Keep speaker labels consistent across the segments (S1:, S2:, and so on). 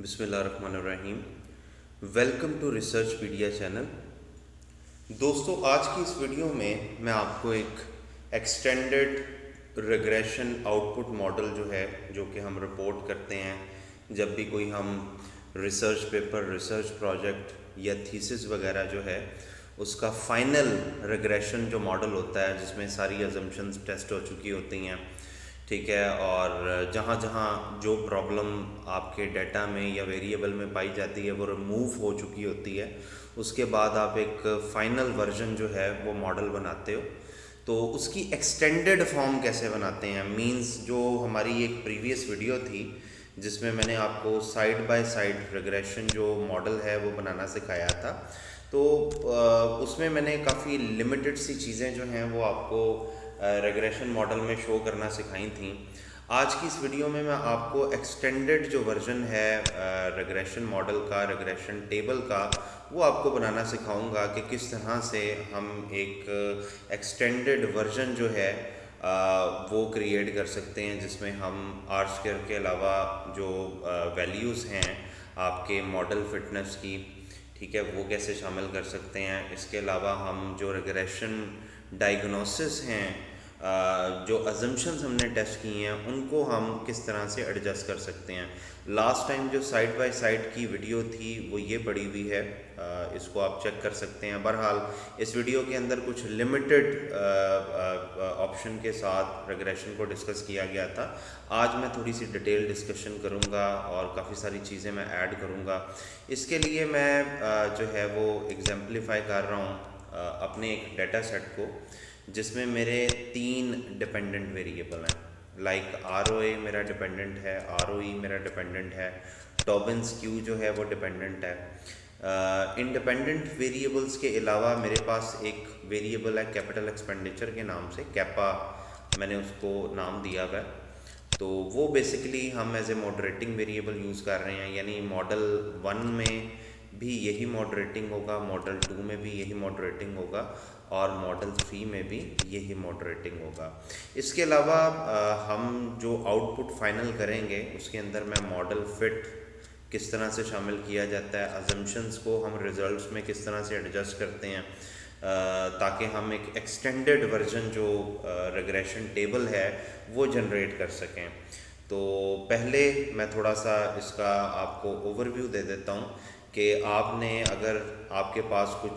S1: बिस्मिल्लाहिर्रहमानिर्रहीम। Welcome to research pedia channel. दोस्तों, आज की इस वीडियो में मैं आपको एक एक्सटेंडेड रिग्रेशन आउटपुट मॉडल जो है, जो कि हम रिपोर्ट करते हैं जब भी कोई हम रिसर्च पेपर, रिसर्च प्रोजेक्ट या थीसिस वगैरह जो है उसका फाइनल रिग्रेशन जो मॉडल होता है, जिसमें सारी अजम्पशंस टेस्ट हो चुकी होती हैं, ठीक है, और जहाँ जहाँ जो प्रॉब्लम आपके डेटा में या वेरिएबल में पाई जाती है वो रिमूव हो चुकी होती है, उसके बाद आप एक फाइनल वर्जन जो है वो मॉडल बनाते हो। तो उसकी एक्सटेंडेड फॉर्म कैसे बनाते हैं, मींस जो हमारी एक प्रीवियस वीडियो थी जिसमें मैंने आपको साइड बाय साइड रिग्रेशन जो मॉडल है वो बनाना सिखाया था, तो उसमें मैंने काफ़ी लिमिटेड सी चीज़ें जो हैं वो आपको रिग्रेशन मॉडल में शो करना सिखाई थी। आज की इस वीडियो में मैं आपको एक्सटेंडेड जो वर्जन है रिग्रेशन मॉडल का, रिग्रेशन टेबल का, वो आपको बनाना सिखाऊंगा कि किस तरह से हम एक एक्सटेंडेड वर्जन जो है वो क्रिएट कर सकते हैं, जिसमें हम आर स्क्वायर के अलावा जो वैल्यूज़ हैं आपके मॉडल फिटनेस की, ठीक है, वो कैसे शामिल कर सकते हैं। इसके अलावा हम जो रिग्रेशन डायग्नोसिस हैं, जो अजम्पशंस हमने टेस्ट किए हैं, उनको हम किस तरह से एडजस्ट कर सकते हैं। लास्ट टाइम जो साइड बाय साइड की वीडियो थी वो ये पड़ी हुई है, इसको आप चेक कर सकते हैं। बहरहाल इस वीडियो के अंदर कुछ लिमिटेड ऑप्शन के साथ रिग्रेशन को डिस्कस किया गया था। आज मैं थोड़ी सी डिटेल डिस्कशन करूंगा और काफ़ी सारी चीज़ें मैं ऐड करूंगा। इसके लिए मैं जो है वो एग्जाम्पलीफाई कर रहा हूँ अपने एक डेटा सेट को, जिसमें मेरे 3 डिपेंडेंट वेरिएबल हैं। लाइक ROA मेरा डिपेंडेंट है, ROE मेरा डिपेंडेंट है, टॉबिन्स क्यू जो है वो डिपेंडेंट है। इंडिपेंडेंट वेरिएबल्स के अलावा मेरे पास एक वेरिएबल है कैपिटल एक्सपेंडिचर के नाम से, कैपा मैंने उसको नाम दिया हुआ है। तो वो बेसिकली हम as a moderating variable use कर रहे हैं, यानी मॉडल 1 में भी यही मॉडरेटिंग होगा, मॉडल 2 में भी यही मॉडरेटिंग होगा और मॉडल 3 में भी यही मॉडरेटिंग होगा। इसके अलावा हम जो आउटपुट फाइनल करेंगे उसके अंदर मैं मॉडल फिट किस तरह से शामिल किया जाता है, अजम्पशंस को हम रिजल्ट्स में किस तरह से एडजस्ट करते हैं, ताकि हम एक एक्सटेंडेड वर्जन जो रिग्रेशन टेबल है वो जनरेट कर सकें। तो पहले मैं थोड़ा सा इसका आपको ओवरव्यू दे देता हूँ कि आपने, अगर आपके पास कुछ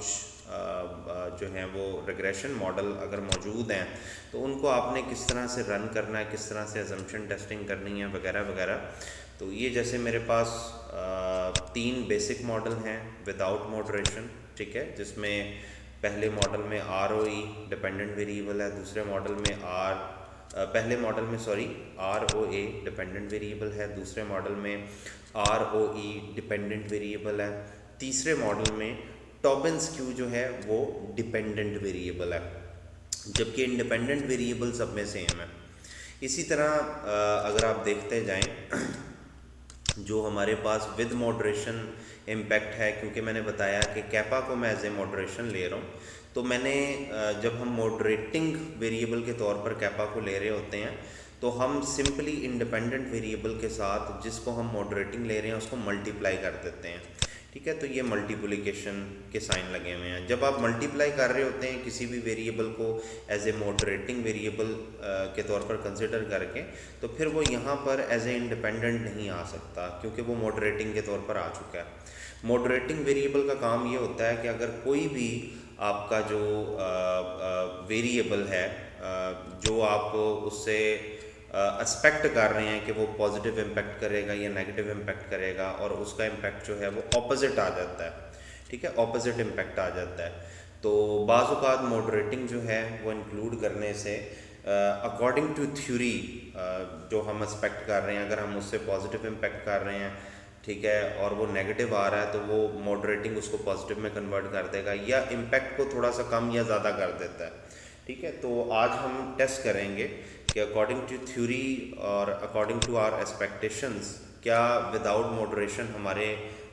S1: जो हैं वो रिग्रेशन मॉडल अगर मौजूद हैं तो उनको आपने किस तरह से रन करना है, किस तरह से अजम्पशन टेस्टिंग करनी है वगैरह वगैरह। तो ये जैसे मेरे पास 3 बेसिक मॉडल हैं विदाउट मॉडरेशन, ठीक है, जिसमें पहले मॉडल में ROE डिपेंडेंट वेरिएबल है, दूसरे मॉडल में पहले मॉडल में ROA डिपेंडेंट वेरिएबल है, दूसरे मॉडल में ROE डिपेंडेंट वेरिएबल है, तीसरे मॉडल में टॉबिन्स क्यू जो है वो डिपेंडेंट वेरिएबल है, जबकि इंडिपेंडेंट वेरिएबल सब में सेम है। इसी तरह अगर आप देखते जाएं जो हमारे पास विद मॉडरेशन इम्पैक्ट है, क्योंकि मैंने बताया कि कैपा को मैं एज ए मॉडरेशन ले रहा हूँ, तो मैंने जब हम मॉडरेटिंग वेरिएबल के तौर पर कैपा को ले रहे होते हैं तो हम सिंपली इंडिपेंडेंट वेरिएबल के साथ जिसको हम मॉडरेटिंग ले रहे हैं उसको मल्टीप्लाई कर देते हैं, ठीक है। तो ये मल्टीप्लिकेशन के साइन लगे हुए हैं। जब आप मल्टीप्लाई कर रहे होते हैं किसी भी वेरिएबल को एज ए मॉडरेटिंग वेरिएबल के तौर पर कंसिडर करके, तो फिर वो यहाँ पर एज ए इंडिपेंडेंट नहीं आ सकता, क्योंकि वो मॉडरेटिंग के तौर पर आ चुका है। मॉडरेटिंग वेरिएबल का काम ये होता है कि अगर कोई भी आपका जो वेरिएबल है, जो आप उससे एक्सपेक्ट कर रहे हैं कि वो पॉजिटिव इम्पैक्ट करेगा या नेगेटिव इम्पैक्ट करेगा, और उसका इम्पैक्ट जो है वो ऑपोजिट आ जाता है, ठीक है, ऑपोजिट इम्पैक्ट आ जाता है। तो बाज़ औक़ात मॉडरेटिंग जो है वो इंक्लूड करने से अकॉर्डिंग टू थ्योरी जो हम एक्सपेक्ट कर रहे हैं, अगर हम उससे पॉजिटिव इम्पैक्ट कर रहे हैं, ठीक है, और वो नेगेटिव आ रहा है, तो वो मॉडरेटिंग उसको पॉजिटिव में कन्वर्ट कर देगा या इम्पैक्ट को थोड़ा सा कम या ज़्यादा कर देता है, ठीक है। तो आज हम टेस्ट करेंगे कि अकॉर्डिंग टू थ्योरी और अकॉर्डिंग टू आवर एक्सपेक्टेशंस क्या विदाउट मॉडरेशन हमारे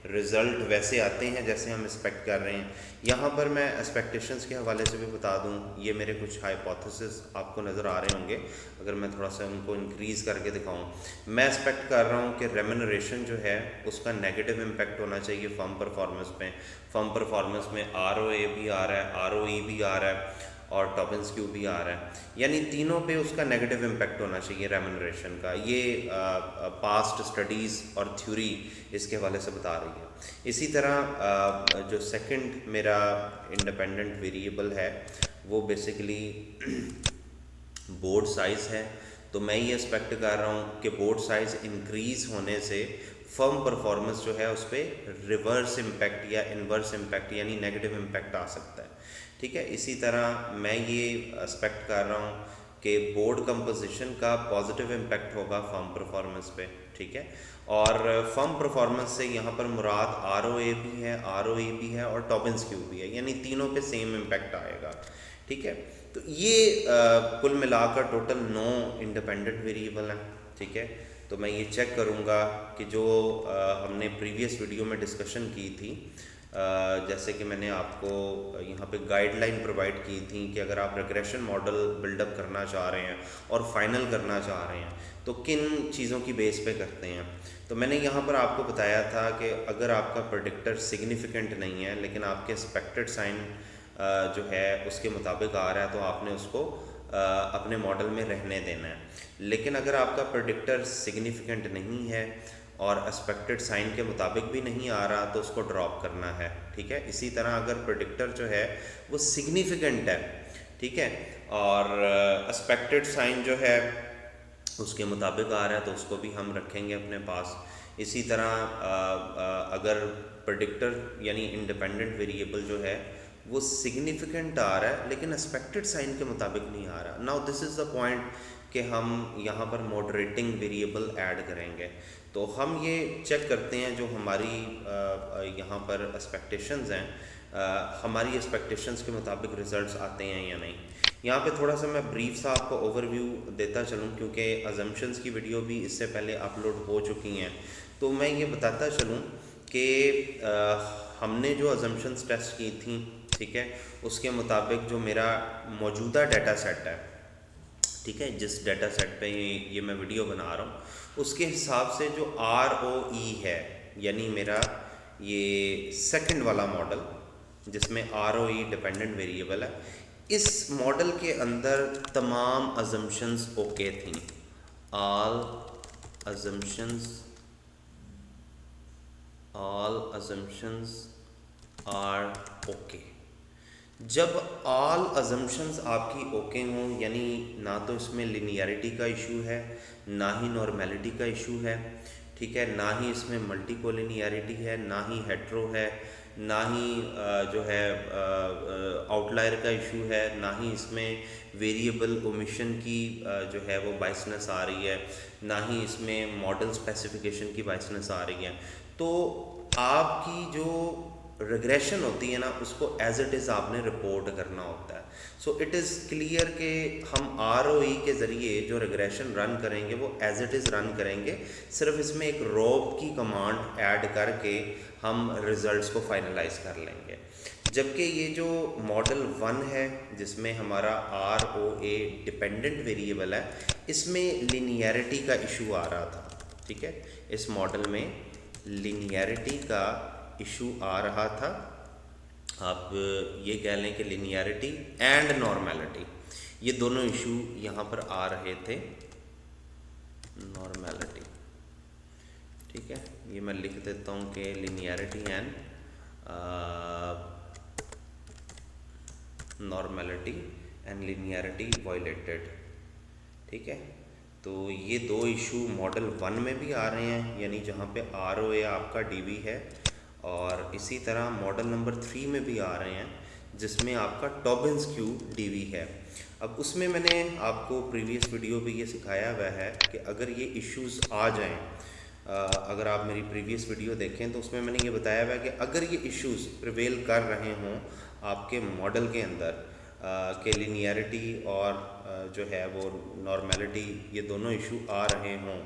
S1: रिज़ल्ट वैसे आते हैं जैसे हम एक्सपेक्ट कर रहे हैं। यहाँ पर मैं एक्सपेक्टेशंस के हवाले से भी बता दूँ, ये मेरे कुछ हाइपोथेसिस आपको नज़र आ रहे होंगे, अगर मैं थोड़ा सा उनको इंक्रीज़ करके दिखाऊँ। मैं एक्सपेक्ट कर रहा हूँ कि रेम्यूनरेशन जो है उसका नेगेटिव इम्पैक्ट होना चाहिए फर्म परफॉर्मेंस में। फर्म परफॉर्मेंस में ROA भी आ रहा है, ROE भी आ रहा है और टॉबिन्स क्यू भी आ रहा है, यानी तीनों पे उसका नेगेटिव इम्पैक्ट होना चाहिए रेम्यूनरेशन का। ये पास्ट स्टडीज़ और थ्योरी इसके हवाले से बता रही है। इसी तरह जो सेकंड मेरा इंडिपेंडेंट वेरिएबल है वो बेसिकली बोर्ड साइज़ है। तो मैं ये एक्सपेक्ट कर रहा हूँ कि बोर्ड साइज़ इंक्रीज़ होने से फर्म परफॉर्मेंस जो है उस पर रिवर्स इम्पैक्ट या इन्वर्स इम्पैक्ट यानी नेगेटिव इम्पैक्ट आ सकता है। ठीक है, इसी तरह मैं ये एक्सपेक्ट कर रहा हूँ कि बोर्ड कंपोजिशन का पॉजिटिव इम्पैक्ट होगा फर्म परफॉर्मेंस पे। ठीक है, और फर्म परफॉर्मेंस से यहाँ पर मुराद ROA भी है, ROE भी है और टॉबिन्स क्यू भी है, यानी तीनों पे सेम इम्पैक्ट आएगा। ठीक है, तो ये कुल मिलाकर टोटल 9 इंडिपेंडेंट वेरिएबल हैं। ठीक है, तो मैं ये चेक करूँगा कि जो हमने प्रीवियस वीडियो में डिस्कशन की थी, जैसे कि मैंने आपको यहाँ पे गाइडलाइन प्रोवाइड की थी कि अगर आप रिग्रेशन मॉडल बिल्डअप करना चाह रहे हैं और फाइनल करना चाह रहे हैं तो किन चीज़ों की बेस पे करते हैं। तो मैंने यहाँ पर आपको बताया था कि अगर आपका प्रेडिक्टर सिग्निफिकेंट नहीं है लेकिन आपके एक्सपेक्टेड साइन जो है उसके मुताबिक आ रहा है तो आपने उसको अपने मॉडल में रहने देना है। लेकिन अगर आपका प्रेडिक्टर सिग्निफिकेंट नहीं है और एक्सपेक्टेड साइन के मुताबिक भी नहीं आ रहा तो उसको ड्रॉप करना है। ठीक है, इसी तरह अगर प्रेडिक्टर जो है वो सिग्निफिकेंट है, ठीक है, और एक्सपेक्टेड साइन जो है उसके मुताबिक आ रहा है तो उसको भी हम रखेंगे अपने पास। इसी तरह अगर प्रेडिक्टर यानी इंडिपेंडेंट वेरिएबल जो है वो सिग्निफिकेंट आ रहा है लेकिन एक्सपेक्टेड साइन के मुताबिक नहीं आ रहा, now this is the point कि हम यहाँ पर मॉडरेटिंग वेरिएबल ऐड करेंगे। तो हम ये चेक करते हैं जो हमारी यहाँ पर एक्सपेक्टेशंस हैं, हमारी एक्सपेक्टेशंस के मुताबिक रिजल्ट्स आते हैं या नहीं। यहाँ पे थोड़ा सा मैं ब्रीफ सा आपको ओवरव्यू देता चलूँ क्योंकि अजम्पशंस की वीडियो भी इससे पहले अपलोड हो चुकी हैं। तो मैं ये बताता चलूँ कि हमने जो अजम्पशंस टेस्ट की थी, ठीक है, उसके मुताबिक जो मेरा मौजूदा डाटा सेट है, ठीक है, जिस डाटा सेट पे ये मैं वीडियो बना रहा हूँ उसके हिसाब से जो ROE है यानी मेरा ये सेकंड वाला मॉडल जिसमें ROE डिपेंडेंट वेरिएबल है, इस मॉडल के अंदर तमाम अजम्पशंस ओके थी। All assumptions are okay. जब ऑल अजम्पशंस आपकी ओके हों यानी ना तो इसमें लिनियरिटी का इशू है ना ही नॉर्मेलिटी का इशू है, ठीक है, ना ही इसमें मल्टीकोलिनियरिटी है, ना ही हेट्रो है, ना ही जो है आउटलायर का इशू है, ना ही इसमें वेरिएबल ओमिशन की जो है वो बाइसनेस आ रही है, ना ही इसमें मॉडल स्पेसिफिकेशन की बाइसनेस आ रही है। तो आपकी जो रिग्रेशन होती है ना उसको एज इट इज़ आपने रिपोर्ट करना होता है। सो इट इज़ क्लियर कि हम ROE के ज़रिए जो रिग्रेशन रन करेंगे वो एज इट इज़ रन करेंगे, सिर्फ इसमें एक रोब की कमांड ऐड करके हम रिज़ल्ट्स को फाइनलाइज कर लेंगे। जबकि ये जो मॉडल 1 है जिसमें हमारा ROA डिपेंडेंट वेरिएबल है, इसमें लिनियरिटी का इशू आ रहा था। ठीक है, इस मॉडल में लिनियरिटी का इशू आ रहा था। आप ये कह लें कि लिनियरिटी एंड नॉर्मेलिटी ये दोनों इशू यहाँ पर आ रहे थे। नॉर्मेलिटी, ठीक है, ये मैं लिख देता हूँ कि linearity and normality and linearity violated. ठीक है, तो ये दो इशू मॉडल 1 में भी आ रहे हैं यानी जहाँ पे ROA आपका DB है, और इसी तरह मॉडल नंबर 3 में भी आ रहे हैं जिसमें आपका टॉबिन्स क्यू DB है। अब उसमें मैंने आपको प्रीवियस वीडियो पे ये सिखाया हुआ है कि अगर ये इश्यूज़ आ जाएं, अगर आप मेरी प्रीवियस वीडियो देखें तो उसमें मैंने ये बताया हुआ है कि अगर ये इश्यूज़ प्रिवेल कर रहे हों आपके मॉडल के अंदर कि लिनियरिटी और जो है वो नॉर्मेलिटी ये दोनों इशू आ रहे हों,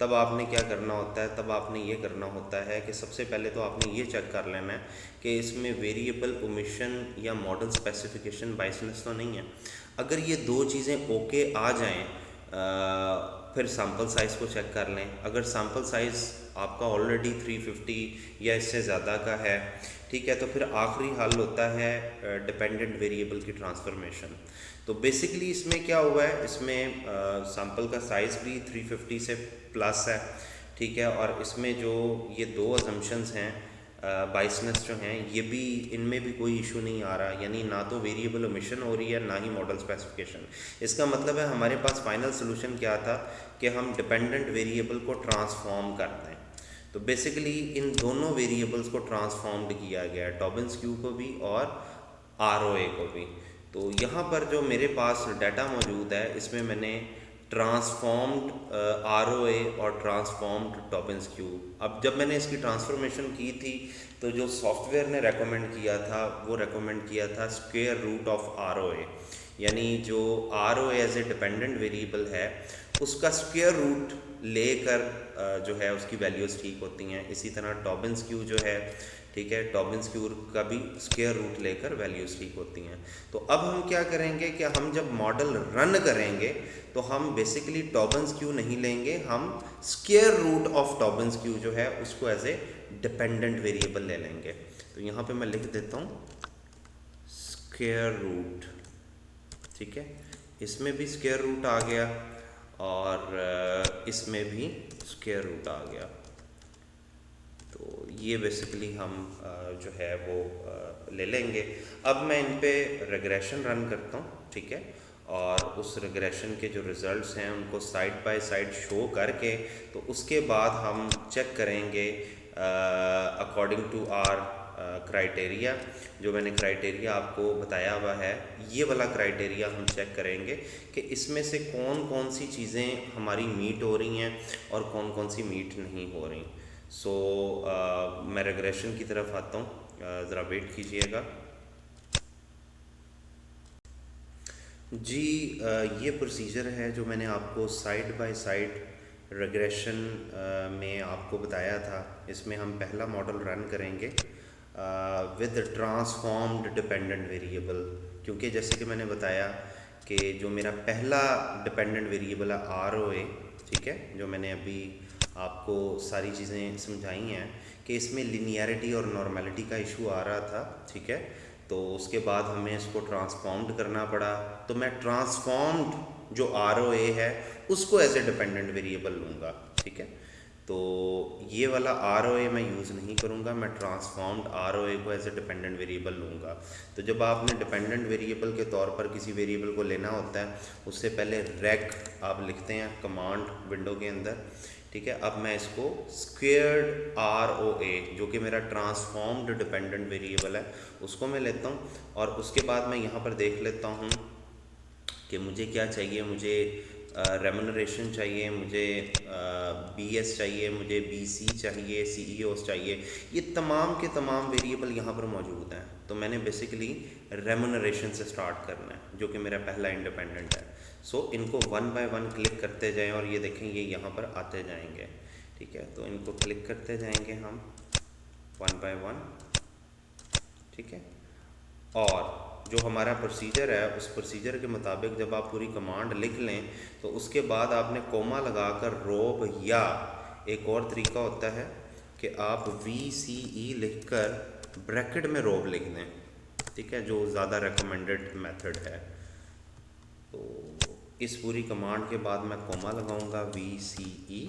S1: तब आपने क्या करना होता है, तब आपने ये करना होता है कि सबसे पहले तो आपने ये चेक कर लेना है कि इसमें वेरिएबल ओमिशन या मॉडल स्पेसिफिकेशन बाइसनेस तो नहीं है। अगर ये दो चीज़ें ओके आ जाएं, फिर सैम्पल साइज़ को चेक कर लें। अगर सैम्पल साइज़ आपका ऑलरेडी 350 या इससे ज़्यादा का है, ठीक है, तो फिर आखिरी हल होता है डिपेंडेंट वेरिएबल की ट्रांसफॉर्मेशन। तो बेसिकली इसमें क्या हुआ है, इसमें सैम्पल का साइज़ भी 350 से प्लस है, ठीक है, और इसमें जो ये दो अजम्पशंस हैं बाइसनेस जो हैं, ये भी इनमें भी कोई इशू नहीं आ रहा, यानी ना तो वेरिएबल ओमिशन हो रही है ना ही मॉडल स्पेसिफिकेशन। इसका मतलब है हमारे पास फाइनल सोल्यूशन क्या था कि हम डिपेंडेंट वेरिएबल को ट्रांसफॉर्म करते हैं। तो बेसिकली इन दोनों वेरिएबल्स को ट्रांसफॉर्म्ड किया गया है, टॉबिन्स क्यू को भी और ROA को भी। तो यहाँ पर जो मेरे पास डाटा मौजूद है, इसमें मैंने ट्रांसफॉर्म्ड ROA और ट्रांसफॉर्म्ड टॉबिन्स क्यू। अब जब मैंने इसकी ट्रांसफॉर्मेशन की थी तो जो सॉफ्टवेयर ने रेकमेंड किया था वो रेकमेंड किया था स्क्वायर रूट ऑफ ROA, यानी जो ROA as a dependent variable है उसका स्क्वायर रूट लेकर जो है उसकी वैल्यूज़ ठीक होती हैं। इसी तरह टॉबिन्स क्यू जो है, ठीक है, टॉबिन्स क्यू का भी स्क्वायर रूट लेकर वैल्यूज़ ठीक होती हैं। तो अब हम क्या करेंगे कि हम जब मॉडल रन करेंगे तो हम बेसिकली टॉबिन्स क्यू नहीं लेंगे, हम स्क्वायर रूट ऑफ टॉबिन्स क्यू जो है उसको एज ए डिपेंडेंट वेरिएबल ले लेंगे। तो यहाँ पे मैं लिख देता हूँ स्क्वायर रूट, ठीक है, इसमें भी स्क्वायर रूट आ गया और इसमें भी स्क्वायर रूट आ गया। तो ये बेसिकली हम जो है वो ले लेंगे। अब मैं इन पे रिग्रेशन रन करता हूँ, ठीक है, और उस रिग्रेशन के जो रिज़ल्ट्स हैं उनको साइड बाय साइड शो करके तो उसके बाद हम चेक करेंगे अकॉर्डिंग टू आर क्राइटेरिया। जो मैंने क्राइटेरिया आपको बताया हुआ है, ये वाला क्राइटेरिया हम चेक करेंगे कि इसमें से कौन कौन सी चीज़ें हमारी मीट हो रही हैं और कौन कौन सी मीट नहीं हो रही। सो मैं रिग्रेशन की तरफ आता हूँ, ज़रा वेट कीजिएगा जी। ये प्रोसीजर है जो मैंने आपको साइड बाय साइड रिग्रेशन में आपको बताया था। इसमें हम पहला मॉडल रन करेंगे विद ट्रांसफॉर्म्ड डिपेंडेंट वेरिएबल, क्योंकि जैसे कि मैंने बताया कि जो मेरा पहला डिपेंडेंट वेरिएबल है ROA, ठीक है, जो मैंने अभी आपको सारी चीज़ें समझाई हैं कि इसमें लिनियरिटी और नॉर्मेलिटी का इशू आ रहा था, ठीक है, तो उसके बाद हमें इसको ट्रांसफॉर्म्ड करना पड़ा। तो मैं ट्रांसफॉर्म्ड जो ROA है उसको एज ए डिपेंडेंट वेरिएबल लूँगा, ठीक है। तो ये वाला ROA मैं यूज़ नहीं करूँगा, मैं ट्रांसफॉर्म्ड ROA को एज ए डिपेंडेंट वेरिएबल लूँगा। तो जब आपने डिपेंडेंट वेरिएबल के तौर पर किसी वेरिएबल को लेना होता है, उससे पहले रेक आप लिखते हैं कमांड विंडो के अंदर, ठीक है। अब मैं इसको स्क्वेयर्ड ROA जो कि मेरा ट्रांसफॉर्म्ड डिपेंडेंट वेरिएबल है उसको मैं लेता हूँ, और उसके बाद मैं यहाँ पर देख लेता हूँ कि मुझे क्या चाहिए। मुझे रेम्यूनरेशन चाहिए, मुझे BS चाहिए, मुझे BC चाहिए, CEOs चाहिए, ये तमाम के तमाम वेरिएबल यहाँ पर मौजूद हैं। तो मैंने बेसिकली रेम्यूनरेशन से स्टार्ट करना है जो कि मेरा पहला इंडिपेंडेंट है। सो इनको वन बाय वन क्लिक करते जाएं और ये देखें ये यहाँ पर आते जाएंगे, ठीक है। तो इनको क्लिक करते जाएंगे हम वन बाय वन, ठीक है। और जो हमारा प्रोसीजर है उस प्रोसीजर के मुताबिक जब आप पूरी कमांड लिख लें तो उसके बाद आपने कोमा लगाकर रोब, या एक और तरीका होता है कि आप VCE लिखकर ब्रैकेट में रोब लिख दें, ठीक है, जो ज़्यादा रिकमेंडेड मेथड है। तो इस पूरी कमांड के बाद मैं कोमा लगाऊंगा, VCE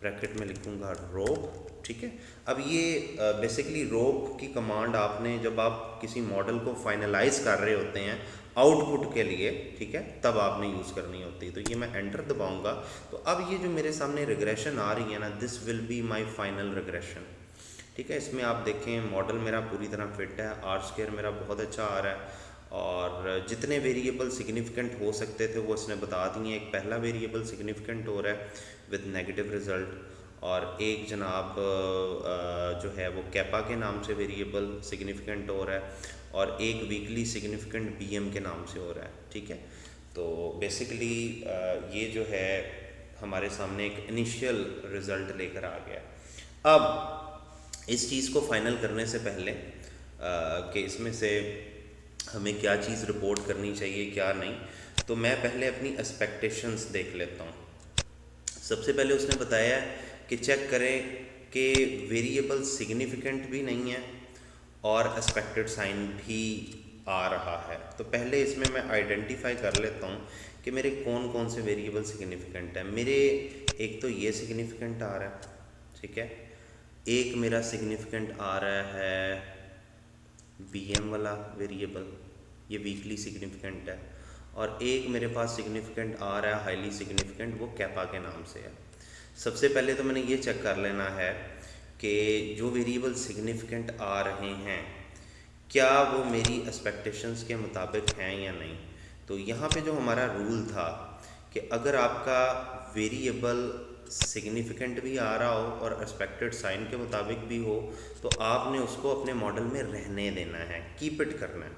S1: ब्रैकेट में लिखूंगा रोब, ठीक है। अब ये बेसिकली रोब की कमांड आपने जब आप किसी मॉडल को फाइनलाइज कर रहे होते हैं आउटपुट के लिए, ठीक है, तब आपने यूज़ करनी होती है। तो ये मैं एंटर दबाऊंगा तो अब ये जो मेरे सामने रिग्रेशन आ रही है ना, this will be my final regression, ठीक है। इसमें आप देखें मॉडल मेरा पूरी तरह फिट है, R² मेरा बहुत अच्छा आ रहा है, और जितने वेरिएबल सिग्निफिकेंट हो सकते थे वो इसने बता दिए। एक पहला वेरिएबल सिग्निफिकेंट हो रहा है विद नेगेटिव रिज़ल्ट, और एक जनाब जो है वो कैपा के नाम से वेरिएबल सिग्निफिकेंट हो रहा है, और एक वीकली सिग्निफिकेंट BM के नाम से हो रहा है, ठीक है। तो बेसिकली ये जो है हमारे सामने एक इनिशियल रिज़ल्ट लेकर आ गया। अब इस चीज़ को फाइनल करने से पहले कि इसमें से हमें क्या चीज़ रिपोर्ट करनी चाहिए क्या नहीं, तो मैं पहले अपनी एक्सपेक्टेशंस देख लेता हूँ। सबसे पहले उसने बताया कि चेक करें कि वेरिएबल सिग्निफिकेंट भी नहीं है और एक्सपेक्टेड साइन भी आ रहा है। तो पहले इसमें मैं आइडेंटिफाई कर लेता हूँ कि मेरे कौन कौन से वेरिएबल सिग्निफिकेंट है। मेरे एक तो ये सिग्निफिकेंट आ रहा है, ठीक है। एक मेरा सिग्निफिकेंट आ रहा है BM वाला वेरिएबल, ये वीकली सिग्निफिकेंट है। और एक मेरे पास सिग्निफिकेंट आ रहा है हाईली सिग्निफिकेंट, वो कैपा के नाम से है। सबसे पहले तो मैंने ये चेक कर लेना है कि जो वेरिएबल सिग्निफिकेंट आ रहे हैं क्या वो मेरी एक्सपेक्टेशंस के मुताबिक हैं या नहीं। तो यहाँ पे जो हमारा रूल था कि अगर आपका वेरिएबल सिग्निफिकेंट भी आ रहा हो और एक्सपेक्टेड साइन के मुताबिक भी हो, तो आपने उसको अपने मॉडल में रहने देना है, कीप इट करना है,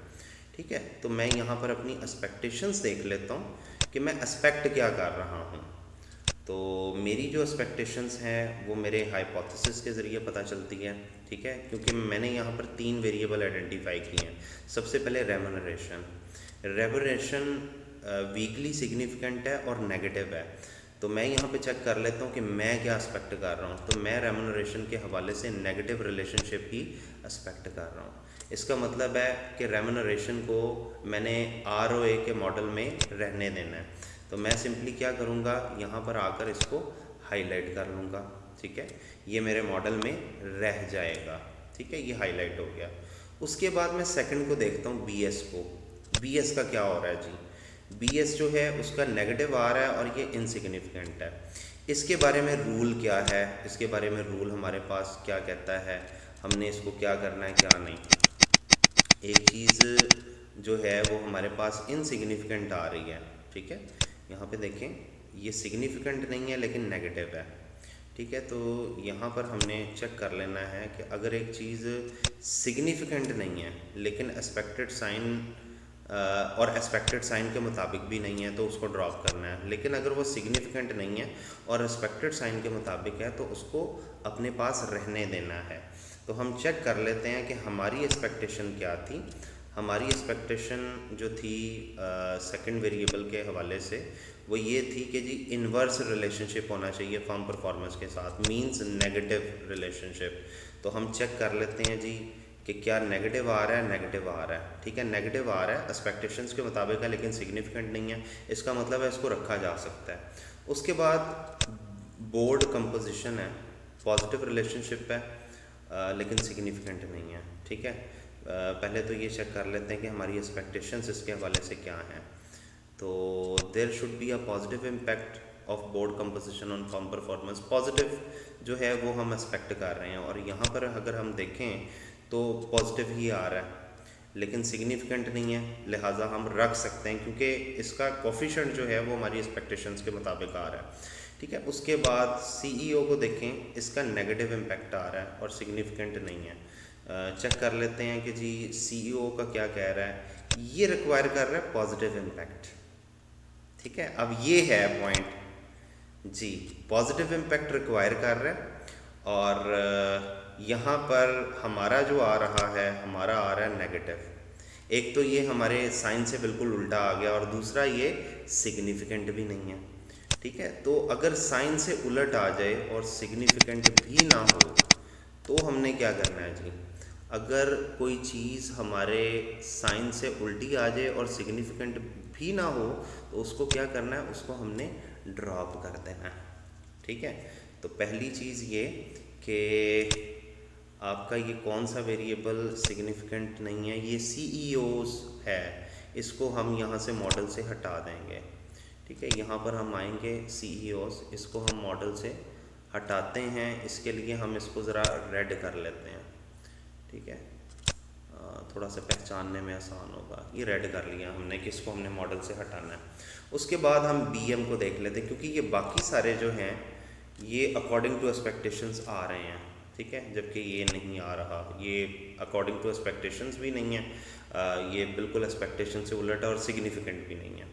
S1: ठीक है। तो मैं यहाँ पर अपनी एक्सपेक्टेशंस देख लेता हूँ कि मैं एक्सपेक्ट क्या कर रहा हूँ। तो मेरी जो एक्सपेक्टेशंस हैं वो मेरे हाइपोथेसिस के ज़रिए पता चलती है, ठीक है, क्योंकि मैंने यहाँ पर 3 वेरिएबल आइडेंटिफाई किए हैं। सबसे पहले रेमुनरेशन वीकली सिग्निफिकेंट है और नेगेटिव है। तो मैं यहाँ पे चेक कर लेता हूँ कि मैं क्या एक्सपेक्ट कर रहा हूँ। तो मैं रेमुनरेशन के हवाले से नेगेटिव रिलेशनशिप ही एक्सपेक्ट कर रहा हूँ। इसका मतलब है कि रेमुनरेशन को मैंने ROA के मॉडल में रहने देना है। तो मैं सिंपली क्या करूँगा, यहाँ पर आकर इसको हाईलाइट कर लूँगा, ठीक है। ये मेरे मॉडल में रह जाएगा, ठीक है, ये हाईलाइट हो गया। उसके बाद मैं सेकंड को देखता हूँ BS को। BS का क्या हो रहा है जी, BS जो है उसका नेगेटिव आ रहा है और ये इनसिग्निफिकेंट है। इसके बारे में रूल क्या है, इसके बारे में रूल हमारे पास क्या कहता है, हमने इसको क्या करना है क्या नहीं। एक चीज़ जो है वो हमारे पास इनसिग्निफिकेंट आ रही है, ठीक है। यहाँ पे देखें ये सिग्निफिकेंट नहीं है लेकिन नेगेटिव है, ठीक है। तो यहाँ पर हमने चेक कर लेना है कि अगर एक चीज़ सिग्निफिकेंट नहीं है लेकिन एक्सपेक्टेड साइन और एक्सपेक्टेड साइन के मुताबिक भी नहीं है तो उसको ड्रॉप करना है। लेकिन अगर वो सिग्निफिकेंट नहीं है और एक्सपेक्टेड साइन के मुताबिक है तो उसको अपने पास रहने देना है। तो हम चेक कर लेते हैं कि हमारी एक्सपेक्टेशन क्या थी। हमारी एक्सपेक्टेशन जो थी सेकंड वेरिएबल के हवाले से वो ये थी कि जी इन्वर्स रिलेशनशिप होना चाहिए फर्म परफॉर्मेंस के साथ, मींस नेगेटिव रिलेशनशिप। तो हम चेक कर लेते हैं जी कि क्या नेगेटिव आ रहा है, नेगेटिव आ रहा है, ठीक है, नेगेटिव आ रहा है, एक्सपेक्टेशंस के मुताबिक है लेकिन सिग्निफिकेंट नहीं है, इसका मतलब है इसको रखा जा सकता है। उसके बाद बोर्ड कंपोजिशन है, पॉजिटिव रिलेशनशिप है लेकिन सिग्निफिकेंट नहीं है, ठीक है। पहले तो ये चेक कर लेते हैं कि हमारी एक्सपेक्टेशंस इसके हवाले से क्या हैं। तो there should be a positive impact of board composition on firm performance. Positive जो है वो हम एक्सपेक्ट कर रहे हैं और यहाँ पर अगर हम देखें तो पॉजिटिव ही आ रहा है लेकिन सिग्निफिकेंट नहीं है, लिहाजा हम रख सकते हैं क्योंकि इसका कोफिशिएंट जो है वो हमारी एक्सपेक्टेशंस के मुताबिक आ रहा है, ठीक है। उसके बाद CEO को देखें, इसका नेगेटिव इम्पैक्ट आ रहा है और सिग्निफिकेंट नहीं है। चेक कर लेते हैं कि जी CEO का क्या कह रहा है, ये रिक्वायर कर रहा है पॉजिटिव इम्पैक्ट, ठीक है। अब ये है पॉइंट जी, पॉजिटिव इम्पैक्ट रिक्वायर कर रहा है और यहाँ पर हमारा जो आ रहा है, हमारा आ रहा है नेगेटिव। एक तो ये हमारे साइन से बिल्कुल उल्टा आ गया और दूसरा ये सिग्निफिकेंट भी नहीं है, ठीक है। तो अगर साइन से उलट आ जाए और सिग्निफिकेंट भी ना हो तो हमने क्या करना है जी, अगर कोई चीज़ हमारे साइन से उल्टी आ जाए और सिग्निफिकेंट भी ना हो तो उसको क्या करना है, उसको हमने ड्रॉप कर देना है, ठीक है। तो पहली चीज़ ये कि आपका ये कौन सा वेरिएबल सिग्निफिकेंट नहीं है, ये CEOs है, इसको हम यहाँ से मॉडल से हटा देंगे, ठीक है। यहाँ पर हम आएंगे CEOs, इसको हम मॉडल से हटाते हैं। इसके लिए हम इसको ज़रा रेड कर लेते हैं, ठीक है, थोड़ा सा पहचानने में आसान होगा। ये रेड कर लिया हमने कि इसको हमने मॉडल से हटाना है। उसके बाद हम BM को देख लेते हैं क्योंकि ये बाकी सारे जो हैं ये अकॉर्डिंग टू एक्सपेक्टेशंस आ रहे हैं, ठीक है, जबकि ये नहीं आ रहा, ये अकॉर्डिंग टू एक्सपेक्टेशंस भी नहीं है, ये बिल्कुल एक्सपेक्टेशन से उलट और सिग्निफिकेंट भी नहीं है।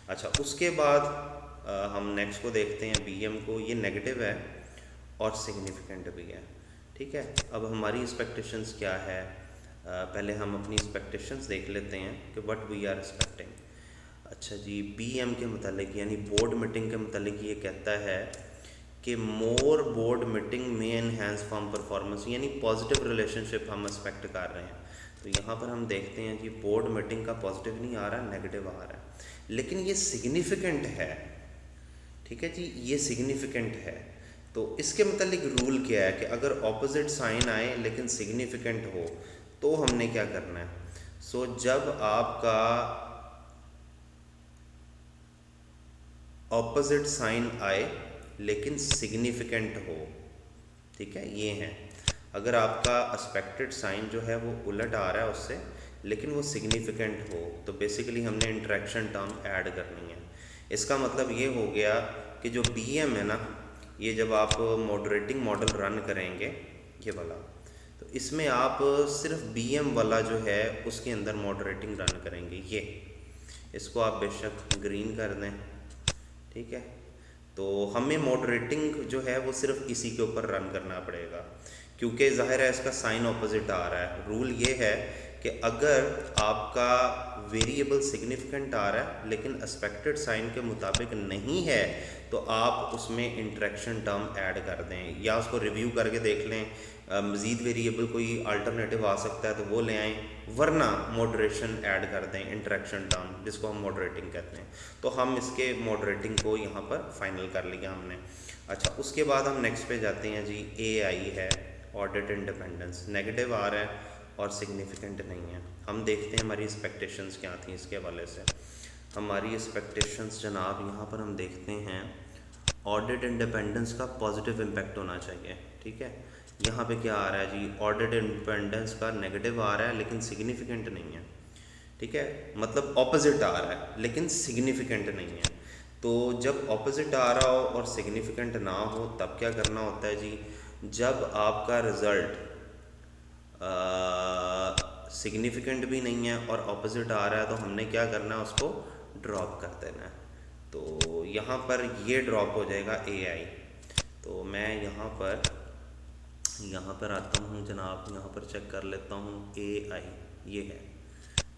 S1: अच्छा, उसके बाद हम नेक्स्ट को देखते हैं, BM को। ये नेगेटिव है और सिग्निफिकेंट भी है, ठीक है। अब हमारी एक्सपेक्टेशंस क्या है, पहले हम अपनी एक्सपेक्टेशंस देख लेते हैं कि व्हाट वी आर एक्सपेक्टिंग। अच्छा जी, BM के मतलब यानी बोर्ड मीटिंग के मतलब ये कहता है कि मोर बोर्ड मीटिंग में एनहेंस फर्म परफॉर्मेंस, यानी पॉजिटिव रिलेशनशिप हम एक्सपेक्ट कर रहे हैं। तो यहाँ पर हम देखते हैं कि बोर्ड मीटिंग का पॉजिटिव नहीं आ रहा, नेगेटिव आ रहा है, लेकिन ये सिग्निफिकेंट है, ठीक है जी, ये सिग्निफिकेंट है। तो इसके मतलब रूल क्या है कि अगर ऑपोजिट साइन आए लेकिन सिग्निफिकेंट हो तो हमने क्या करना है। सो जब आपका ऑपोजिट साइन आए लेकिन सिग्निफिकेंट हो, ठीक है, ये है। अगर आपका एक्सपेक्टेड साइन जो है वो उलट आ रहा है उससे लेकिन वो सिग्निफिकेंट हो, तो बेसिकली हमने इंटरेक्शन टर्म ऐड करनी है। इसका मतलब ये हो गया कि जो BM है ना, ये जब आप मॉडरेटिंग मॉडल रन करेंगे, ये वाला, तो इसमें आप सिर्फ BM वाला जो है उसके अंदर मॉडरेटिंग रन करेंगे। ये इसको आप बेशक ग्रीन कर दें, ठीक है। तो हमें मॉडरेटिंग जो है वो सिर्फ इसी के ऊपर रन करना पड़ेगा, क्योंकि ज़ाहिर है इसका साइन ऑपोजिट आ रहा है। रूल ये है कि अगर आपका वेरिएबल सिग्निफिकेंट आ रहा है लेकिन एक्सपेक्टेड साइन के मुताबिक नहीं है तो आप उसमें इंटरेक्शन टर्म ऐड कर दें, या उसको रिव्यू करके देख लें, मज़ीद वेरिएबल कोई अल्टरनेटिव आ सकता है तो वो ले आएँ, वरना मॉडरेशन ऐड कर दें, इंटरेक्शन टर्म, जिसको हम मॉडरेटिंग कहते हैं। तो हम इसके मॉडरेटिंग को यहाँ पर फाइनल कर लिया हमने। अच्छा, उसके बाद हम नेक्स्ट पे जाते हैं जी। AI है, ऑडिट इंडिपेंडेंस, नेगेटिव आ रहा है और सिग्निफिकेंट नहीं है। हम देखते हैं हमारी एक्सपेक्टेशंस क्या थी इसके हवाले से। हमारी एक्सपेक्टेशंस जनाब यहाँ पर हम देखते हैं, ऑडिट इंडिपेंडेंस का पॉजिटिव इम्पैक्ट होना चाहिए, ठीक है। यहाँ पे क्या आ रहा है जी, ऑडिट इंडिपेंडेंस का नेगेटिव आ रहा है लेकिन सिग्निफिकेंट नहीं है, ठीक है, मतलब ऑपोजिट आ रहा है लेकिन सिग्निफिकेंट नहीं है। तो जब ऑपोजिट आ रहा हो और सिग्निफिकेंट ना हो तब क्या करना होता है जी, जब आपका रिज़ल्ट सिग्निफिकेंट भी नहीं है और ऑपोजिट आ रहा है तो हमने क्या करना है, उसको ड्रॉप कर देना है। तो यहाँ पर ये ड्रॉप हो जाएगा AI। तो मैं यहाँ पर आता हूँ जनाब, यहाँ पर चेक कर लेता हूँ AI ये है।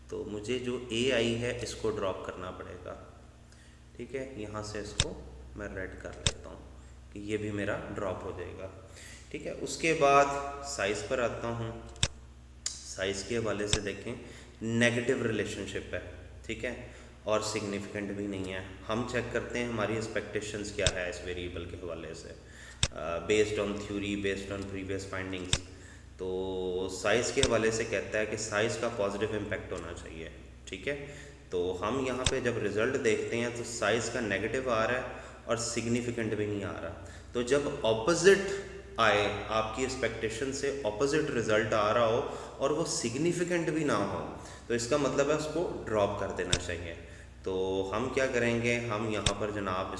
S1: तो मुझे जो AI है इसको ड्रॉप करना पड़ेगा, ठीक है। यहाँ से इसको मैं रेड कर लेता हूँ कि ये भी मेरा ड्रॉप हो जाएगा, ठीक है। उसके बाद साइज़ पर आता हूँ। साइज़ के हवाले से देखें, नेगेटिव रिलेशनशिप है, ठीक है, और सिग्निफिकेंट भी नहीं है। हम चेक करते हैं हमारी एक्सपेक्टेशंस क्या है इस वेरिएबल के हवाले से, based on theory, based on previous findings. तो साइज़ के हवाले से कहता है कि साइज़ का पॉजिटिव इम्पैक्ट होना चाहिए, ठीक है। तो हम यहाँ पे जब रिज़ल्ट देखते हैं तो साइज़ का नेगेटिव आ रहा है और सिग्निफिकेंट भी नहीं आ रहा। तो जब ऑपोजिट आए, आपकी एक्सपेक्टेशन से ऑपोजिट रिज़ल्ट आ रहा हो और वो सिग्निफिकेंट भी ना हो, तो इसका मतलब है उसको ड्रॉप कर देना चाहिए। तो हम क्या करेंगे, हम यहाँ पर जनाब